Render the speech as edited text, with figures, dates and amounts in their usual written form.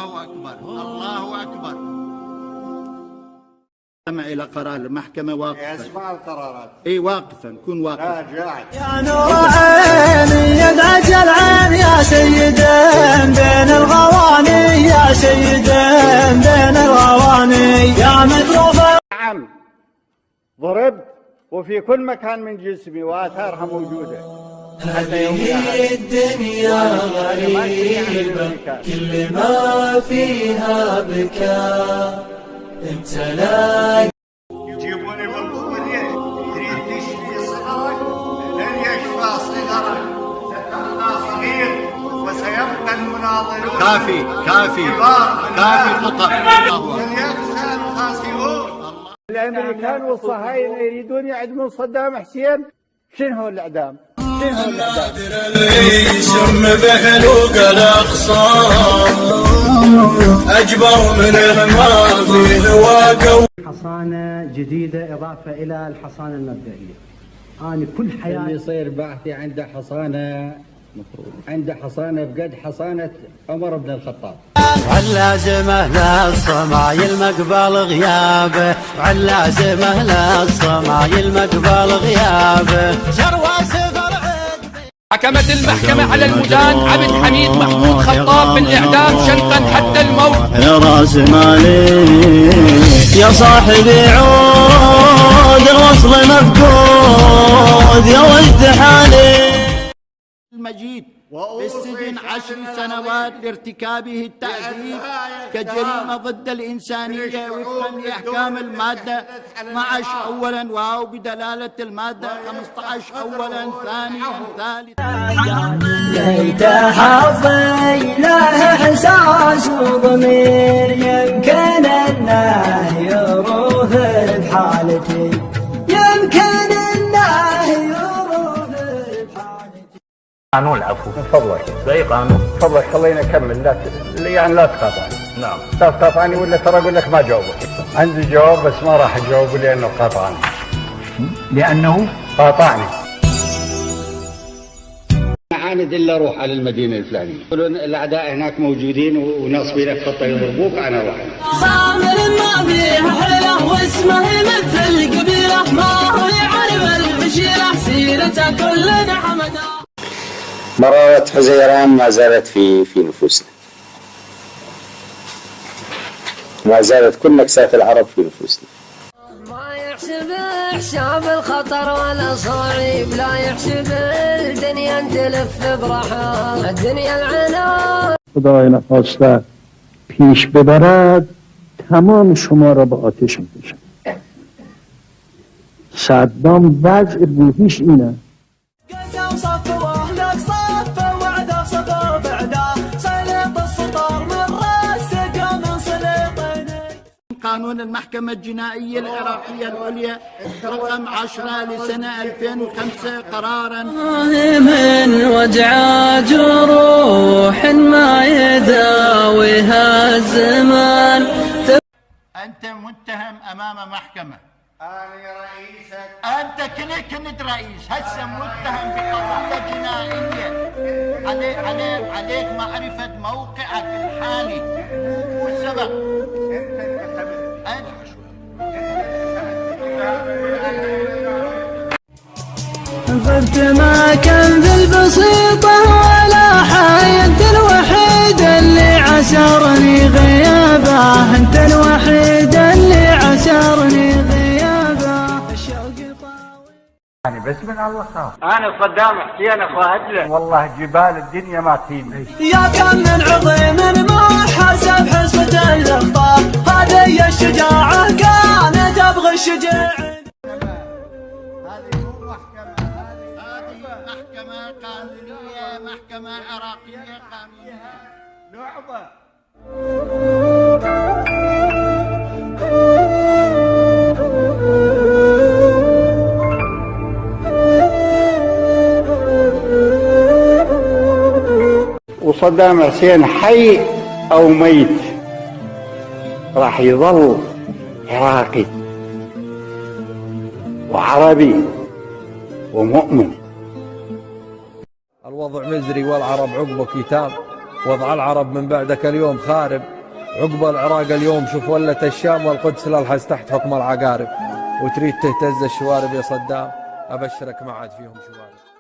الله أكبر الله أكبر. إلى قرار المحكمة واقفا. اسمع القرارات. اي واقفا، كن واقفا. لا قاعد. يا نور عيني يدعج العين يا سيدين بين الغواني، يا سيدين بين الغواني يا متروفة. نعم ضربت وفي كل مكان من جسمي وآثارها موجودة. هذه الدنيا غريبة كل ما فيها بكى، انت لا يجيبوني بالقوة تريد تشفي صغرك، لن يشفى صغرك، ستبقى صغير وسيبقى المناظرون. كافي كافي كافي خطأ. لن يخسر الخاسرون. الأمريكان والصهاينة يريدون يعدمون صدام حسين. شنو هو الإعدام؟ يشم بحلوق الأخصام أجبر من الماضي هواقه. حصانة جديدة إضافة إلى الحصانة المبدئية. أنا كل حياتي اللي يصير بعثي عنده حصانة بقد حصانة عمر بن الخطاب. علازمه للصمايل مقبل غيابه، علازمه للصمايل مقبل غيابه. شروى سفر حكمت المحكمة على المدان عبد حميد محمود خطاب بالإعدام شنقا حتى الموت. يا راس مالي يا صاحبي عود الوصل مفقود يا وجد حالي. المجيد بالسجن 10 سنوات لارتكابه التعذيب كجريمة ضد الإنسانية وفقا لأحكام المادة 12 أولا واو بدلالة المادة 15 أولا ثانيا ثالثا. ليت حظي له إحساس وضمير يمكن أنه يروح بحالتي، يمكن أنه يروح بحالتي. قانون العفو من فضلك. زي قانون. من فضلك خليني أكمل. لا تقاطعني. نعم. لا تقاطعني ولا ترى أقول لك ما جاوبك. عندي جواب بس ما راح أجاوب لأنه قاطعني. لأنه قاطعني. عاند إلا روح على المدينة الفلانية، يقولون الأعداء هناك موجودين وناصبين لك خطة يضربوك. أنا أروح صامر ما فيها حيلة واسمه مثل قبيلة، ما هو يعرف البشيرة سيرته كلنا حمدا. مرارة حزيران ما زالت في نفوسنا، ما زالت كل نكسات العرب في نفوسنا. ما يحسب حساب الخطر ولا صعيب، لا يحسب الدنيا تلف برحال الدنيا العنان. خدای نخواسته پیش ببرد تمام شما را به آتش میکشد. صدام وضع روحیش اینه. قانون المحكمة الجنائية العراقية العليا رقم 10 لسنة 2005 قرارا من وجع جروح ما يداويها الزمان. أنت متهم أمام محكمة. أنا رئيسك. أنت كنت رئيس، هسه متهم بقضية جنائية. عليك معرفة موقعك الحالي والسبب. فقت ما كان ذي البسيطة ولا حي، انت الوحيد اللي عسرني غيابه، انت الوحيد اللي عسرني غيابه. الشوق طاوي يعني بس من الله خاف. أنا صدام حسين أخو هدلة. والله جبال الدنيا ما تهيني. يا كم من عظيم ما حسب حصة الأخطار، هذه الشجاعة كانت أبغى الشجاع. محكمة قانونية، محكمة عراقية قانونية. لعبة. وصدام حسين حي أو ميت راح يظل عراقي وعربي ومؤمن. الوضع مزري والعرب عقبه كتاب، وضع العرب من بعدك اليوم خارب، عقب العراق اليوم شوف ولت الشام والقدس للحس تحت حكم العقارب، وتريد تهتز الشوارب يا صدام، أبشرك ما عاد فيهم شوارب.